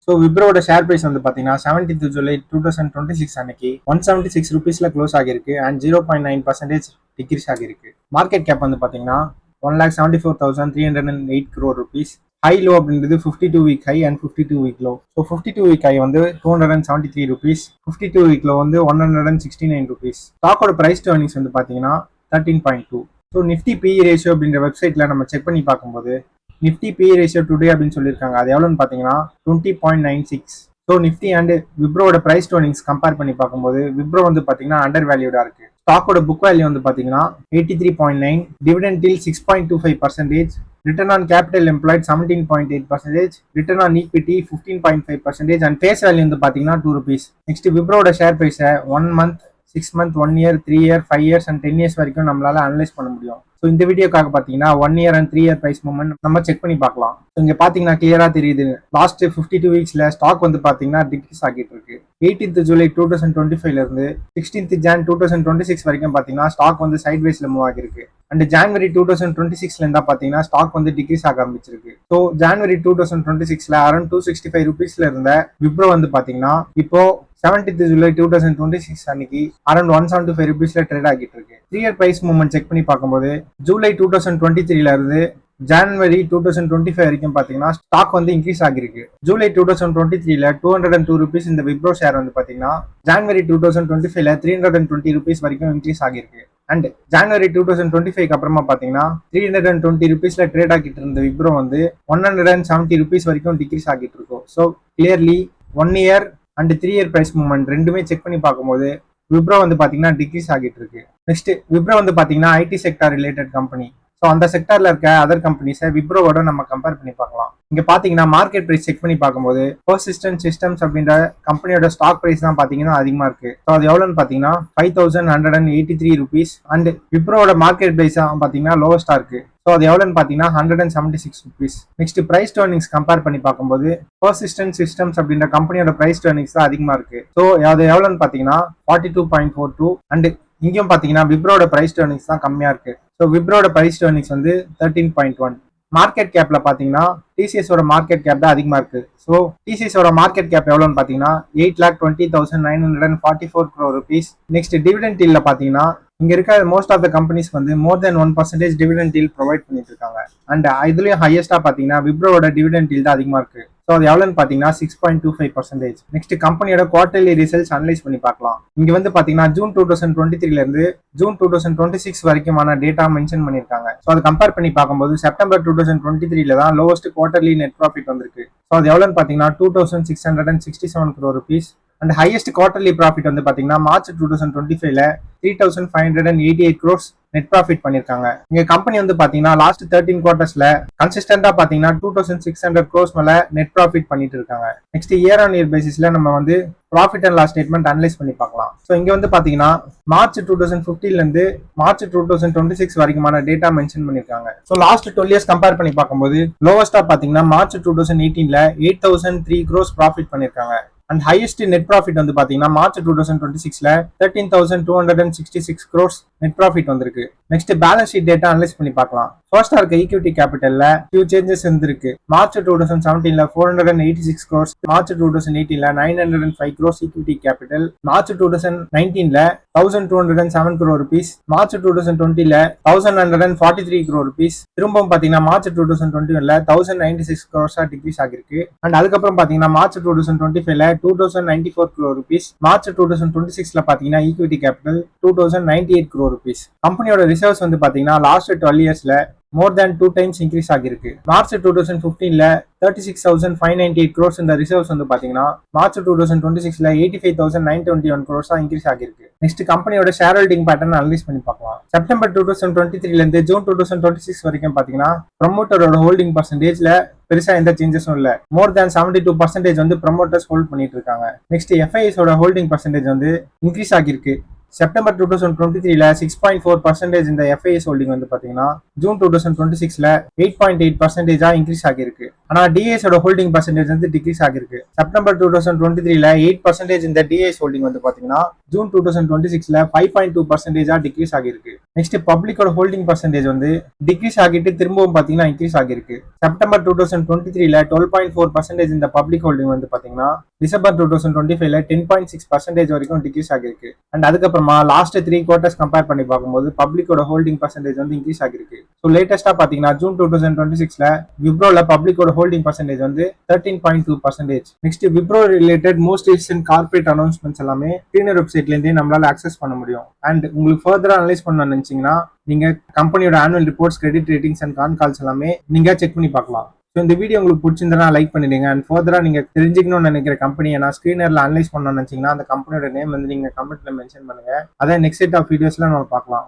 So விப்ரோட share price வந்து பார்த்தீங்கன்னா 17th July 2026 அன்னைக்கு 176 rupeesல க்ளோஸ் ஆகிருக்கு அண்ட் 0.9% டிக்ரீஸ் ஆகிருக்கு. மார்க்கெட் கேப் வந்து பார்த்தீங்கன்னா 1,74,308 crore rupees. ஹை லோ அப்படின்றது 52 week high and 52 week low. So 52 week high வந்து 273 rupees, 52 week லோ வந்து 169 rupees. ஸ்டாக்கோட பிரைஸ் டு earnings வந்து பார்த்தீங்கன்னா 13.2. ஸோ நிஃப்டி பிஇ ரேஷியோ அப்படின்ற வெப்சைட்ல நம்ம செக் பண்ணி பார்க்கும்போது நிஃப்டி பிஇ ரேஷியோ டுடே அப்படின்னு சொல்லியிருக்காங்க. அது எவ்வளோன்னு பார்த்தீங்கன்னா 20.96. ஸோ நிஃப்டி அண்ட் விப்ரோட பிரைஸ் டு earnings கம்பேர் பண்ணி பார்க்கும்போது விப்ரோ வந்து பார்த்தீங்கன்னா அண்டர் வேல்யூடா இருக்கு. ஸ்டாக்கோட புக் வேல்யூ வந்து பார்த்தீங்கன்னா 83.9, dividend yield 6.25%, return on capital employed 17.8%, return on equity 15.5% and face value வந்து பார்த்தீங்கன்னா 2 rupees. நெக்ஸ்ட் விப்ரோட ஷேர் பிரைஸை 1 month, 6 month, 1 year, 3 year, 5 years and 10 years வரைக்கும் நம்மளால அனலைஸ் பண்ண முடியும். ஸோ இந்த வீடியோக்காக பார்த்தீங்கன்னா 1 year and 3 year price movement நம்ம செக் பண்ணி பார்க்கலாம். இங்க பார்த்தீங்கன்னா கிளியரா தெரியுது, லாஸ்ட் 52 weeksல ஸ்டாக் வந்து பார்த்தீங்கன்னா டிக்ரீஸ் ஆகிட்டு இருக்கு. 18th July 2025ல இருந்து 16th Jan 2026 வரைக்கும் பார்த்தீங்கன்னா ஸ்டாக் வந்து சைட் வேஸ்ல மூவ் ஆகிருக்கு. அண்ட் January 2026ல இருந்தா பார்த்தீங்கன்னா ஸ்டாக் வந்து டிக்ரீஸ் ஆக ஆரம்பிச்சிருக்கு. ஸோ January 2026ல அரௌண்ட் 265 rupeesல இருந்த விப்ரோ வந்து பார்த்தீங்கன்னா இப்போ 17th July 2026 அன்னைக்கு அரௌண்ட் 175 rupeesல ட்ரேட் ஆகிட்டு இருக்கு. 3 year பிரைஸ் மூவ்மெண்ட் செக் பண்ணி பார்க்கும்போது ஜூலை 2023ல இருந்து January 2025 வரைக்கும் பார்த்தீங்கன்னா ஸ்டாக் வந்து இன்க்ரீஸ் ஆகிருக்கு. ஜூலை 2023ல 202 rupees இந்த விப்ரோ ஷேர் வந்து பார்த்தீங்கன்னா January 2025ல 320 rupees வரைக்கும் இன்க்ரீஸ் ஆகிருக்கு. அண்ட் January 2025க்கு அப்புறமா பார்த்தீங்கன்னா 320 rupeesல ட்ரேட் ஆகிட்டு இருந்த விப்ரோ வந்து 170 rupees வரைக்கும் டிக்ரீஸ் ஆகிட்டு இருக்கும். So clearly 1 year and 3 year price movement ரெண்டுமே செக் பண்ணி பார்க்கும்போது விப்ரோ வந்து பார்த்தீங்கன்னா டிக்ரீஸ் ஆகிட்டு இருக்கு. நெக்ஸ்ட் விப்ரோ வந்து பார்த்தீங்கன்னா IT sector related company. So அந்த செக்டார்ல இருக்க அதர் கம்பெனிஸை விப்ரோவோட நம்ம கம்பேர் பண்ணி பார்க்கலாம். இங்க பாத்தீங்கன்னா மார்க்கெட் பிரைஸ் செக் பண்ணி பார்க்கும்போது பெர்சிஸ்டன்ட் சிஸ்டம்ஸ் அப்படின்ற கம்பெனியோட ஸ்டாக் பிரைஸ் தான் பாத்தீங்கன்னா அதிகமா இருக்கு. ஸோ அது எவ்வளோன்னு பாத்தீங்கன்னா 5,183 rupees அண்ட் விப்ரோவோட மார்க்கெட் பிரைஸ் தான் பாத்தீங்கன்னா லோவஸ்டா இருக்கு. ஸோ அது எவ்வளோன்னு பார்த்தீங்கன்னா 176 rupees. Next price to earnings compare பண்ணி பார்க்கும்போது பெர்சிஸ்டன்ட் சிஸ்டம்ஸ் அப்படின்ற கம்பெனியோட பிரைஸ் டு earnings தான் அதிகமா இருக்கு. ஸோ அது எவ்வளோன்னு பார்த்தீங்கன்னா 42.42 அண்ட் இங்கேயும் பார்த்தீங்கன்னா விப்ரோட பிரைஸ் டு earnings தான் கம்மியா இருக்கு. ஸோ விப்ரோட பிரைஸ் டு earnings வந்து 13.1. மார்க்கெட் கேப்ல பாத்தீங்கன்னா டிசிஎஸோட மார்க்கெட் கேப் தான் அதிகமா இருக்கு. ஸோ டிசிஎஸோட மார்க்கெட் கேப் எவ்வளோன்னு பாத்தீங்கன்னா 8,20,944 crore rupees. Next dividend yield பாத்தீங்கன்னா இங்க இருக்க மோஸ்ட் ஆஃப் த கம்பெனிஸ் வந்து மோர் தென் 1% டிவிடெண்ட் yield ப்ரொவைட் பண்ணிட்டு இருக்காங்க. அண்ட் இதுலயும் ஹையஸ்டா பாத்தீங்கன்னா விப்ரோட டிவிடெண்ட் yield தான் அதிகமா இருக்கு. ஸோ அது எவ்வளோன்னு பாத்தீங்கன்னா 6.25%. நெக்ஸ்ட் கம்பெனியோட குவார்டர்லி ரிசல்ட்ஸ் அனலைஸ் பண்ணி பார்க்கலாம். இங்க வந்து பாத்தீங்கன்னா ஜூன் 2023ல இருந்து ஜூன் 2026 வரைக்குமான டேட்டா மென்ஷன் பண்ணிருக்காங்க. ஸோ அதை கம்பேர் பண்ணி பார்க்கும்போது செப்டம்பர் 2023ல தான் லோவஸ்ட் குவார்டர்லி நெட் ப்ராஃபிட் வந்திருக்கு. ஸோ அது எவ்வளோன்னு பாத்தீங்கன்னா 2,667 crore rupees. And highest quarterly profit வந்து பாத்தீங்கன்னா மார்ச் 2025ல 3,588 crores நெட் ப்ராஃபிட் பண்ணிருக்காங்க. இங்க கம்பெனி வந்து பாத்தீங்கன்னா லாஸ்ட் 13 quartersல கன்சிஸ்டன்டா பாத்தீங்கன்னா 2,600 crores மேல நெட் ப்ராஃபிட் பண்ணிட்டு இருக்காங்க. நெக்ஸ்ட் இயர் ஆன் இயர் பேசிஸ்ல நம்ம வந்து profit and loss statement analyse பண்ணி பார்க்கலாம். ஸோ இங்க வந்து பாத்தீங்கன்னா மார்ச் 2015ல இருந்து மார்ச் 2026 வரைக்குமான டேட்டா மென்ஷன் பண்ணிருக்காங்க. ஸோ லாஸ்ட் 12 years கம்பேர் பண்ணி பார்க்கும்போது லோவஸ்டா பாத்தீங்கன்னா மார்ச் 2018ல 8,003 crores ப்ராஃபிட் பண்ணிருக்காங்க. அண்ட் ஹையஸ்ட் நெட் ப்ராஃபிட் வந்து பாத்தீங்கன்னா மார்ச் 2026ல 13,266 crores நெட் ப்ராஃபிட் வந்திருக்கு. Next balance sheet data analyse பண்ணி பார்க்கலாம். ஃபர்ஸ்டா இருக்க ஈக்விட்டி கேபிட்டல்ல ஃபியூ சேஞ்சஸ் இருந்திருக்கு. மார்ச் 2017ல 486 crores, மார்ச் 2018ல 905 crores ஈக்விட்டி கேபிட்டல், மார்ச் 2019ல 1,207 crore rupees, மார்ச் 2020ல 1,143 crore rupees. திரும்பவும் பாத்தீங்கன்னா மார்ச் 2021ல 1,096 crores டிக்ரீஸ் ஆகிருக்கு. அண்ட் அதுக்கப்புறம் பாத்தீங்கன்னா மார்ச் 2025ல 2,094 crore rupees, மார்ச் 2026ல பாத்தீங்கன்னா ஈக்விட்டி கேபிட்டல் 2,098 crore rupees. கம்பெனியோட ரிசர்வ்ஸ் வந்து பாத்தீங்கன்னா லாஸ்ட் 12 yearsல more than 2 times இன்க்ரீஸ் ஆகிருக்கு. மார்ச் 2015ல 36,598 crores இந்த ரிசர்வ்ஸ் வந்து பாத்தீங்கன்னா மார்ச் 2026ல 85,921 crores இன்க்ரீஸ் ஆகிருக்கு. நெக்ஸ்ட் கம்பெனியோட ஷேர் ஹோல்டிங் பேட்டர்ன் அனலைஸ் பண்ணி பார்க்கலாம். செப்டம்பர் 2023ல இருந்து ஜூன் 2026 வரைக்கும் பாத்தீங்கன்னா ப்ரமோட்டரோட ஹோல்டிங் பர்சன்டேஜ்ல பெருசா எந்த சேஞ்சஸும் இல்ல. மோர் தேன் 72% வந்து ப்ரமோட்டர்ஸ் ஹோல்ட் பண்ணிட்டு இருக்காங்க. நெக்ஸ்ட் எஃப்ஐஎஸோட ஹோல்டிங் பர்சன்டேஜ் வந்து இன்க்ரீஸ் ஆகிருக்கு. செப்டம்பர் 2023ல 6.4% இந்த எஃப்ஐஎஸ் ஹோல்டிங் வந்து பாத்தீங்கன்னா ஜூன் 2026ல 8.8% இன்க்ரீஸ் ஆகிருக்கு. ஆனா டிஎஸோட ஹோல்டிங் பர்சன்டேஜ் வந்து டிக்ரீஸ் ஆகிருக்கு. செப்டம்பர் 2023ல 8% இந்த டிஎஸ் ஹோல்டிங் வந்து பாத்தீங்கன்னா ஜூன் 2026ல 5.2% டிக்ரீஸ் ஆகிருக்கு. நெக்ஸ்ட் பப்ளிக்கோட ஹோல்டிங் பர்சன்டேஜ் வந்து டிக்ரீஸ் ஆகிட்டு திரும்பவும் பாத்தீங்கன்னா இன்க்ரீஸ் ஆகிருக்கு. செப்டம்பர் 2023ல 12.4% இந்த பப்ளிக் ஹோல்டிங் வந்து பாத்தீங்கன்னா டிசம்பர் 2025ல 10.6% வரைக்கும் டிக்ரீஸ் ஆகிருக்கு. அண்ட் அதுக்கப்புறமா லாஸ்ட் 3 குவார்டர்ஸ் கம்பேர் பண்ணி பார்க்கும்போது பப்ளிக்கோட ஹோல்டிங் பர்சன்டேஜ் வந்து இன்க்ரீஸ் ஆகிருக்கு. ஸோ லேட்டஸ்டா பாத்தீங்கன்னா ஜூன் 2026ல விப்ரோல பப்ளிக்கோட ஹோல்டிங் பர்சன்டேஜ் வந்து 13.2%. Next Wipro related most recent corporate announcements எல்லாமே ஸ்கிரீனர் வெப்சைட்ல இருந்தே நம்மளால அக்சஸ் பண்ண முடியும். அண்ட் உங்களுக்கு ஃபர்தரா அனலைஸ் பண்ண நினைச்சீங்கன்னா நீங்க கம்பெனியோட annual reports, credit ratings and con calls எல்லாமே நீங்க செக் பண்ணி பார்க்கலாம். ஸோ இந்த வீடியோ உங்களுக்கு பிடிச்சிருந்தா லைக் பண்ணிடுங்க. அண்ட் ஃபர்தரா நீங்க தெரிஞ்சுக்கணும்னு நினைக்கிற கம்பெனியை நான் ஸ்கிரீனர்ல அனலைஸ் பண்ணணும்னு நினைச்சீங்கன்னா அந்த கம்பெனியோட நேம் வந்து நீங்க கமெண்ட்ல மென்ஷன் பண்ணுங்க. அதை நெக்ஸ்ட் செட் ஆஃப் வீடியோஸ்ல நம்ம பார்க்கலாம்.